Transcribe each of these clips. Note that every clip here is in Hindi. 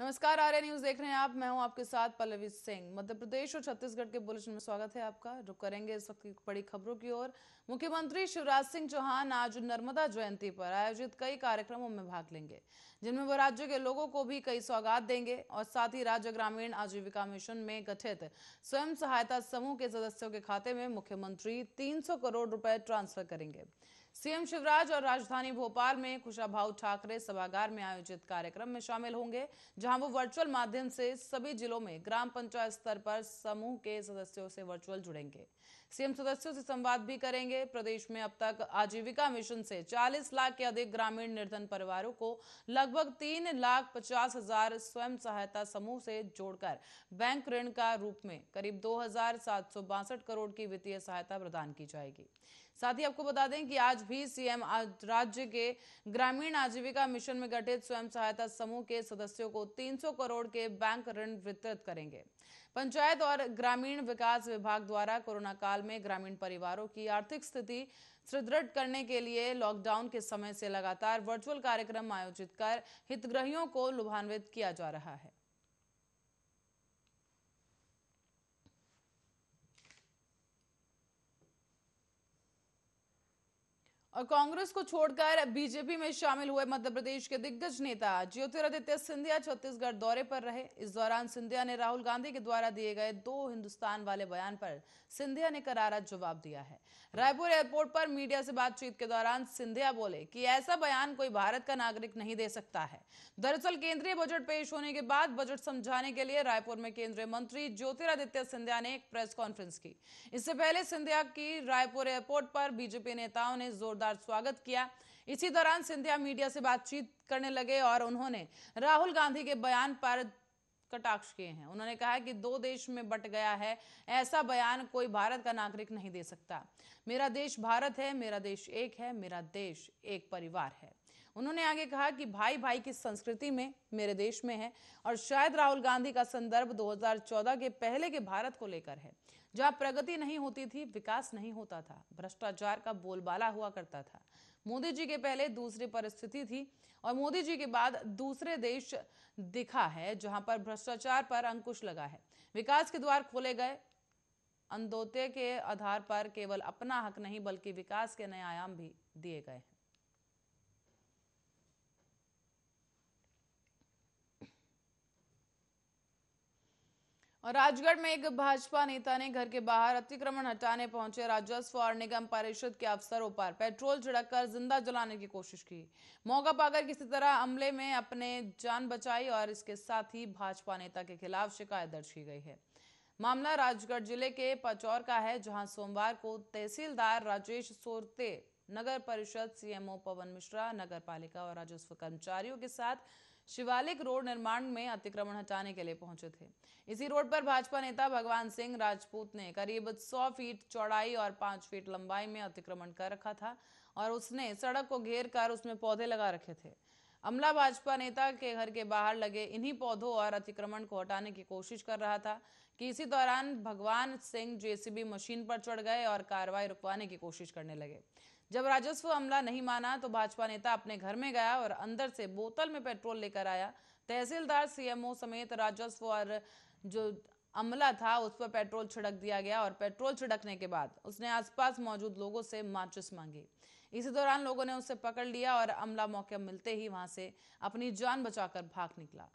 नमस्कार, आर्या न्यूज देख रहे हैं आप। मैं हूं आपके साथ पल्लवी सिंह। मध्य प्रदेश और छत्तीसगढ़ के बुलेटिन में स्वागत है आपका। रुक करेंगे इस वक्त की बड़ी खबरों की ओर। मुख्यमंत्री शिवराज सिंह चौहान आज नर्मदा जयंती पर आयोजित कई कार्यक्रमों में भाग लेंगे, जिनमें वो राज्य के लोगों को भी कई सौगात देंगे और साथ ही राज्य ग्रामीण आजीविका मिशन में गठित स्वयं सहायता समूह के सदस्यों के खाते में मुख्यमंत्री 300 करोड़ रुपए ट्रांसफर करेंगे। सीएम शिवराज और राजधानी भोपाल में कुशाभाऊ ठाकरे सभागार में आयोजित कार्यक्रम में शामिल होंगे, जहां वो वर्चुअल माध्यम से सभी जिलों में ग्राम पंचायत स्तर पर समूह के सदस्यों से वर्चुअल जुड़ेंगे। सीएम सदस्यों से संवाद भी करेंगे। प्रदेश में अब तक आजीविका मिशन से 40 लाख के अधिक ग्रामीण निर्धन परिवारों को लगभग 3,50,000 स्वयं सहायता समूह से जोड़कर बैंक ऋण का रूप में करीब 2,762 करोड़ की वित्तीय सहायता प्रदान की जाएगी। साथ ही आपको बता दें कि आज भी सीएम राज्य के ग्रामीण आजीविका मिशन में गठित स्वयं सहायता समूह के सदस्यों को 300 करोड़ के बैंक ऋण वितरित करेंगे। पंचायत और ग्रामीण विकास विभाग द्वारा कोरोना काल में ग्रामीण परिवारों की आर्थिक स्थिति सुदृढ़ करने के लिए लॉकडाउन के समय से लगातार वर्चुअल कार्यक्रम आयोजित कर हितग्राहियों को लाभान्वित किया जा रहा है। और कांग्रेस को छोड़कर बीजेपी में शामिल हुए मध्य प्रदेश के दिग्गज नेता ज्योतिरादित्य सिंधिया छत्तीसगढ़ दौरे पर रहे। इस दौरान सिंधिया ने राहुल गांधी के द्वारा दिए गए 2 हिंदुस्तान वाले बयान पर सिंधिया ने करारा जवाब दिया है। रायपुर एयरपोर्ट पर मीडिया से बातचीत के दौरान सिंधिया बोले कि ऐसा बयान कोई भारत का नागरिक नहीं दे सकता है। दरअसल केंद्रीय बजट पेश होने के बाद बजट समझाने के लिए रायपुर में केंद्रीय मंत्री ज्योतिरादित्य सिंधिया ने एक प्रेस कॉन्फ्रेंस की। इससे पहले सिंधिया की रायपुर एयरपोर्ट पर बीजेपी नेताओं ने जोरदार स्वागत किया। इसी दौरान सिंधिया मीडिया से बातचीत करने लगे और उन्होंने राहुल गांधी के बयान पर कटाक्ष किए हैं। उन्होंने कहा कि 2 देश में बट गया है, ऐसा बयान कोई भारत का नागरिक नहीं दे सकता। मेरा देश भारत है, मेरा देश एक है, मेरा देश एक परिवार है। उन्होंने आगे कहा कि भाई भाई की संस्कृति में मेरे देश में है और शायद राहुल गांधी का संदर्भ 2014 के पहले के भारत को लेकर है, जहां प्रगति नहीं होती थी, विकास नहीं होता था, भ्रष्टाचार का बोलबाला हुआ करता था। मोदी जी के पहले दूसरी परिस्थिति थी और मोदी जी के बाद दूसरे देश दिखा है जहां पर भ्रष्टाचार पर अंकुश लगा है, विकास के द्वार खोले गए। अंत्योदय के आधार पर केवल अपना हक नहीं बल्कि विकास के नए आयाम भी दिए गए हैं। और राजगढ़ में एक भाजपा नेता ने घर के बाहर अतिक्रमण हटाने पहुंचे राजस्व और निगम परिषद के अफसरों पर पेट्रोल छिड़ककर जिंदा जलाने की कोशिश की। मौका पाकर किसी तरह अमले में अपने जान बचाई और इसके साथ ही भाजपा नेता के खिलाफ शिकायत दर्ज की गई है। मामला राजगढ़ जिले के पचौर का है, जहां सोमवार को तहसीलदार राजेश सोरते, नगर परिषद सीएमओ पवन मिश्रा, नगर पालिका और राजस्व कर्मचारियों के साथ शिवालिक रोड निर्माण में अतिक्रमण हटाने के लिए पहुंचे थे। इसी रोड पर भाजपा नेता भगवान सिंह राजपूत ने करीब 100 फीट चौड़ाई और 5 फीट लंबाई में अतिक्रमण कर रखा था और उसने सड़क को घेर कर उसमें पौधे लगा रखे थे। अमला भाजपा नेता के घर के बाहर लगे इन्हीं पौधों और अतिक्रमण को हटाने की कोशिश कर रहा था कि इसी दौरान भगवान सिंह जेसीबी मशीन पर चढ़ गए और कार्रवाई रुकवाने की कोशिश करने लगे। जब राजस्व अमला नहीं माना तो भाजपा नेता अपने घर में गया और अंदर से बोतल में पेट्रोल लेकर आया। तहसीलदार, सीएमओ समेत राजस्व और जो अमला था उस पर पेट्रोल छिड़क दिया गया और पेट्रोल छिड़कने के बाद उसने आसपास मौजूद लोगों से माचिस मांगी। इसी दौरान लोगों ने उसे पकड़ लिया और अमला मौके मिलते ही वहां से अपनी जान बचाकर भाग निकला।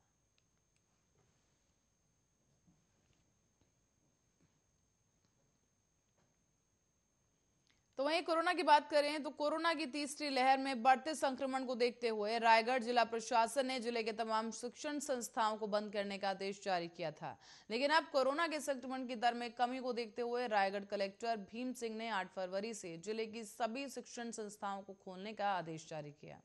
तो वहीं कोरोना की बात करें तो कोरोना की तीसरी लहर में बढ़ते संक्रमण को देखते हुए रायगढ़ जिला प्रशासन ने जिले के तमाम शिक्षण संस्थाओं को बंद करने का आदेश जारी किया था। लेकिन अब कोरोना के संक्रमण की दर में कमी को देखते हुए रायगढ़ कलेक्टर भीम सिंह ने 8 फरवरी से जिले की सभी शिक्षण संस्थाओं को खोलने का आदेश जारी किया।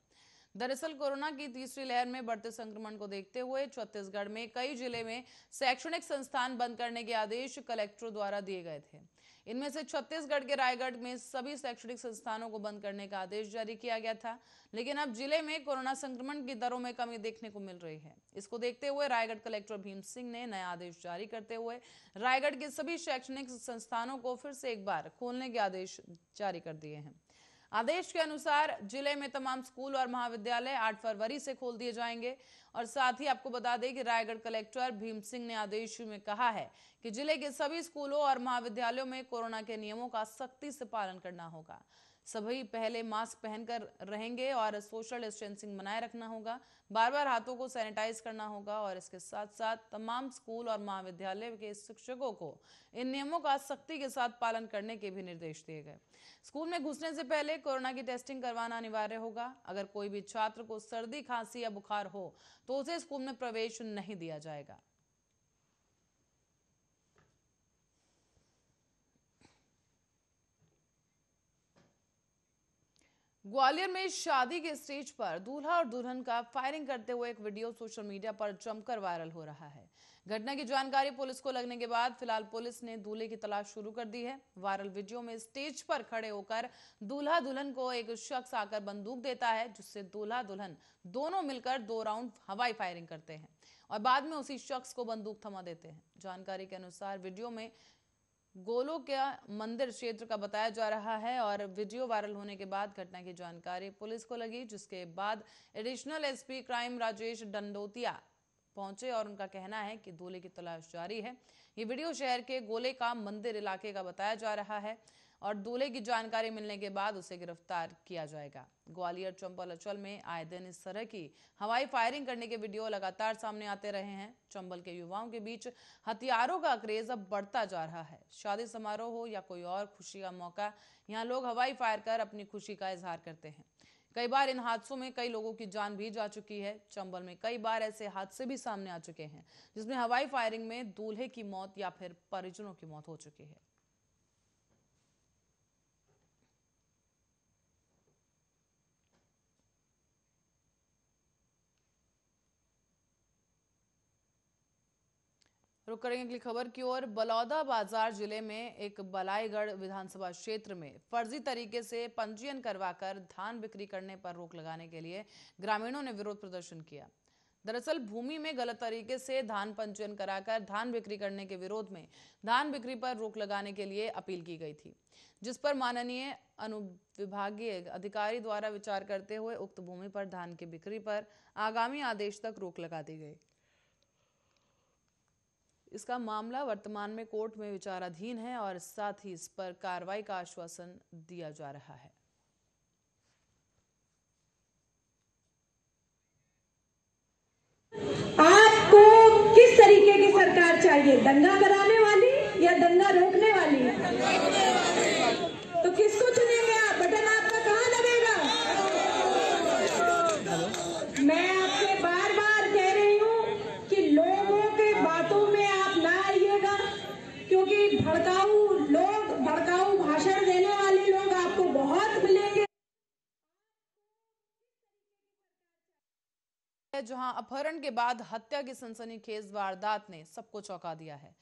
दरअसल कोरोना की तीसरी लहर में बढ़ते संक्रमण को देखते हुए छत्तीसगढ़ में कई जिले में शैक्षणिक संस्थान बंद करने के आदेश कलेक्टरों द्वारा दिए गए थे। इनमें से छत्तीसगढ़ के रायगढ़ में सभी शैक्षणिक संस्थानों को बंद करने का आदेश जारी किया गया था। लेकिन अब जिले में कोरोना संक्रमण की दरों में कमी देखने को मिल रही है। इसको देखते हुए रायगढ़ कलेक्टर भीम सिंह ने नया आदेश जारी करते हुए रायगढ़ के सभी शैक्षणिक संस्थानों को फिर से एक बार खोलने के आदेश जारी कर दिए हैं। आदेश के अनुसार जिले में तमाम स्कूल और महाविद्यालय 8 फरवरी से खोल दिए जाएंगे। और साथ ही आपको बता दें कि रायगढ़ कलेक्टर भीम सिंह ने आदेश में कहा है कि जिले के सभी स्कूलों और महाविद्यालयों में कोरोना के नियमों का सख्ती से पालन करना होगा। सभी पहले मास्क पहनकर रहेंगे और सोशल डिस्टेंसिंग बनाए रखना होगा। बार बार हाथों को सैनिटाइज करना होगा और इसके साथ साथ तमाम स्कूल और महाविद्यालय के शिक्षकों को इन नियमों का सख्ती के साथ पालन करने के भी निर्देश दिए गए। स्कूल में घुसने से पहले कोरोना की टेस्टिंग करवाना अनिवार्य होगा। अगर कोई भी छात्र को सर्दी, खांसी या बुखार हो तो उसे स्कूल में प्रवेश नहीं दिया जाएगा। ग्वालियर में शादी के स्टेज पर दूल्हा और दुल्हन का फायरिंग करते हुए एक वीडियो सोशल मीडिया पर जमकर वायरल हो रहा है। घटना की जानकारी पुलिस को लगने के बाद फिलहाल पुलिस ने दूल्हे की तलाश शुरू कर दी है। वायरल वीडियो में स्टेज पर खड़े होकर दूल्हा दुल्हन को एक शख्स आकर बंदूक देता है, जिससे दूल्हा दुल्हन दोनों मिलकर 2 राउंड हवाई फायरिंग करते हैं और बाद में उसी शख्स को बंदूक थमा देते हैं। जानकारी के अनुसार वीडियो में गोलों के मंदिर क्षेत्र का बताया जा रहा है और वीडियो वायरल होने के बाद घटना की जानकारी पुलिस को लगी, जिसके बाद additional SP crime Rajesh Dandotiya पहुंचे और उनका कहना है कि दूल्हे की तलाश जारी है। ये वीडियो शहर के गोले का मंदिर इलाके का बताया जा रहा है और दूल्हे की जानकारी मिलने के बाद उसे गिरफ्तार किया जाएगा। ग्वालियर चंबल अंचल में आए दिन इस तरह की हवाई फायरिंग करने के वीडियो लगातार सामने आते रहे हैं। चंबल के युवाओं के बीच हथियारों का क्रेज अब बढ़ता जा रहा है। शादी समारोह हो या कोई और खुशी का मौका, यहाँ लोग हवाई फायर कर अपनी खुशी का इजहार करते हैं। कई बार इन हादसों में कई लोगों की जान भी जा चुकी है। चंबल में कई बार ऐसे हादसे भी सामने आ चुके हैं जिसमें हवाई फायरिंग में दूल्हे की मौत या फिर परिजनों की मौत हो चुकी है। रुक करेंगे अगली खबर की ओर। बलौदा बाजार जिले में एक बलाईगढ़ विधानसभा क्षेत्र में फर्जी तरीके से पंजीयन करवाकर धान बिक्री करने पर रोक लगाने के लिए ग्रामीणों ने विरोध प्रदर्शन किया। दरअसल भूमि में गलत तरीके से धान पंजीयन कराकर धान बिक्री करने के विरोध में धान बिक्री पर रोक लगाने के लिए अपील की गई थी, जिस पर माननीय अनुविभागीय अधिकारी द्वारा विचार करते हुए उक्त भूमि पर धान की बिक्री पर आगामी आदेश तक रोक लगा दी गई। इसका मामला वर्तमान में कोर्ट में विचाराधीन है और साथ ही इस पर कार्रवाई का आश्वासन दिया जा रहा है। आपको किस तरीके की सरकार चाहिए, दंगा कराने वाली या दंगा रोकने वाली? तो किसको चुनेंगे आप? बटन आपका कहाँ दबेगा? मैं आपसे बार बार कह रही हूँ कि लोगों के बातों में आप ना आइएगा, क्योंकि भड़काऊ लोग, भड़काऊ भाषण देने वाले लोग आपको बहुत मिलेंगे। जहां अपहरण के बाद हत्या की सनसनीखेज वारदात ने सबको चौंका दिया है।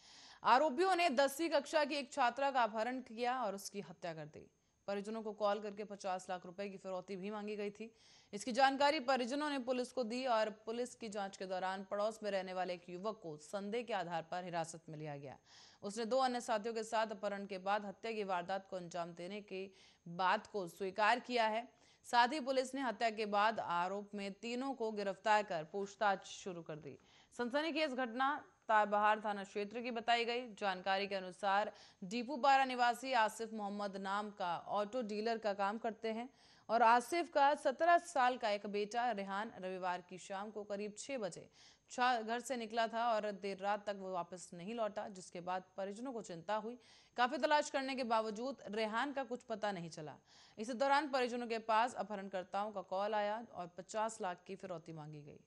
आरोपियों ने 10वीं कक्षा की एक छात्रा का अपहरण किया और उसकी हत्या कर दी। परिजनों को कॉल करके 50 लाख रुपए की फिरौती भी मांगी गई थी। इसकी जानकारी परिजनों ने पुलिस को दी और पुलिस की जांच के दौरान पड़ोस में रहने वाले एक युवक को संदेह के आधार पर हिरासत में लिया गया। उसने 2 अन्य साथियों के साथ अपहरण के बाद हत्या की वारदात को अंजाम देने की बात को स्वीकार किया है। साथ ही पुलिस ने हत्या के बाद आरोप में तीनों को गिरफ्तार कर पूछताछ शुरू कर दी। सनसनीखेज घटना तारबहार थाना क्षेत्र की बताई गई। जानकारी के अनुसार डीपूपारा निवासी आसिफ मोहम्मद नाम का ऑटो डीलर का काम करते हैं और आसिफ का 17 साल का एक बेटा रेहान रविवार की शाम को करीब 6 बजे घर से निकला था और देर रात तक वो वापस नहीं लौटा, जिसके बाद परिजनों को चिंता हुई। काफी तलाश करने के बावजूद रेहान का कुछ पता नहीं चला। इसी दौरान परिजनों के पास अपहरणकर्ताओं का कॉल आया और 50 लाख की फिरौती मांगी गई।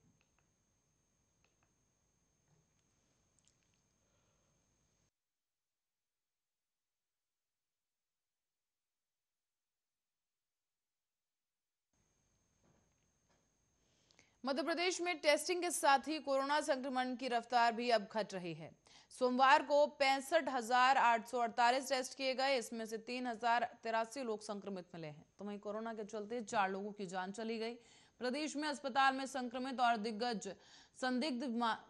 मध्य प्रदेश में टेस्टिंग के साथ ही कोरोना संक्रमण की रफ्तार भी अब घट रही है। सोमवार को 65,848 टेस्ट किए गए, इसमें से 3,083 लोग संक्रमित मिले हैं। तो वहीं कोरोना के चलते 4 लोगों की जान चली गई। प्रदेश में अस्पताल में संक्रमित और संदिग्ध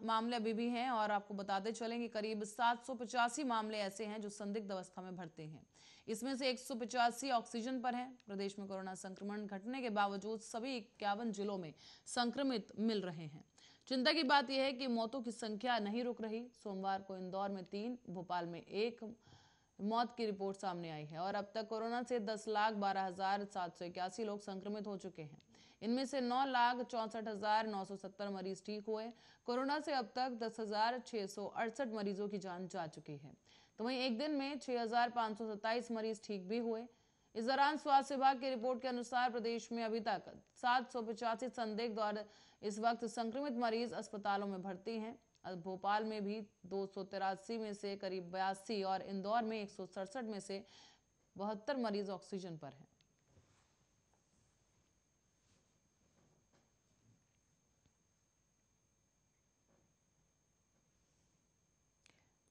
मामले अभी भी हैं और आपको बताते चलेंगे करीब 785 मामले ऐसे हैं जो संदिग्ध अवस्था में भर्ती हैं। इसमें से 185 ऑक्सीजन पर हैं। प्रदेश में कोरोना संक्रमण घटने के बावजूद सभी 51 जिलों में संक्रमित मिल रहे हैं। चिंता की बात यह है कि मौतों की संख्या नहीं रुक रही। सोमवार को इंदौर में 3, भोपाल में 1 मौत की रिपोर्ट सामने आई है और अब तक कोरोना से 10,12,781 लोग संक्रमित हो चुके हैं। इनमें से 9,64,970 मरीज ठीक हुए। कोरोना से अब तक 10,668 मरीजों की जान जा चुकी है। तो वहीं एक दिन में 6,527 मरीज ठीक भी हुए। इस दौरान स्वास्थ्य विभाग की रिपोर्ट के अनुसार प्रदेश में अभी तक 785 संदिग्ध और इस वक्त संक्रमित मरीज अस्पतालों में भर्ती हैं। भोपाल में भी 283 में से करीब 82 और इंदौर में 167 में से 72 मरीज ऑक्सीजन पर हैं।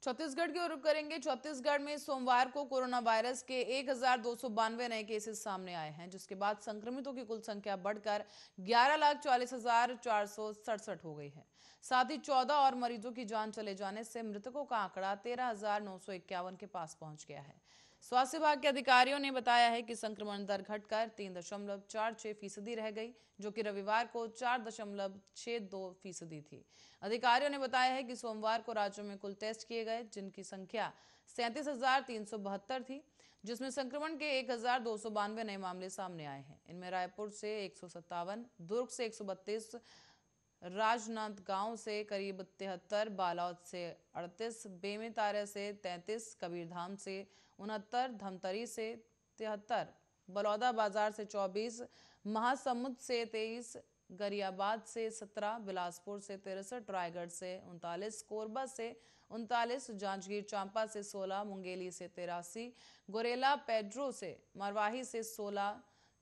छत्तीसगढ़ की ओर रुख करेंगे। छत्तीसगढ़ में सोमवार को कोरोना वायरस के 1,292 नए केसेस सामने आए हैं, जिसके बाद संक्रमितों की कुल संख्या बढ़कर 11,40,467 हो गई है। साथ ही 14 और मरीजों की जान चले जाने से मृतकों का आंकड़ा 13,951 के पास पहुंच गया है। स्वास्थ्य विभाग के अधिकारियों ने बताया है कि संक्रमण दर घटकर 3.46% रह गई, जो कि रविवार को 4.62% थी। अधिकारियों ने बताया है कि सोमवार को राज्य में कुल टेस्ट किए गए, जिनकी संख्या 37,372 थी, जिसमें संक्रमण के 1,292 नए मामले सामने आए हैं। इनमें रायपुर से 157, दुर्ग से 132, राजनांदगांव से करीब 73, बालोद से 38, बेमेतरा से 33, कबीरधाम से 69, धमतरी से 73, बलौदा बाजार से 24, महासमुंद से 23, गरियाबाद से 17, बिलासपुर से 63, रायगढ़ से 39, कोरबा से 39, जांजगीर चांपा से 16, मुंगेली से 83, गोरेला पेड्रो से मरवाही से 16,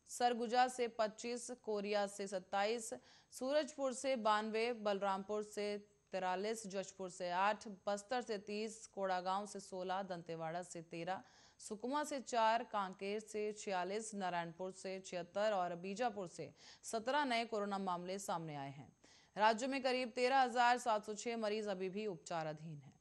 सरगुजा से 25, कोरिया से 27, सूरजपुर से 92, बलरामपुर से 43, जशपुर से 8, बस्तर से 30, कोड़ागांव से 16, दंतेवाड़ा से 13, सुकमा से 4, कांकेर से 46, नारायणपुर से 76 और बीजापुर से 17 नए कोरोना मामले सामने आए हैं। राज्य में करीब 13,706 मरीज अभी भी उपचाराधीन हैं।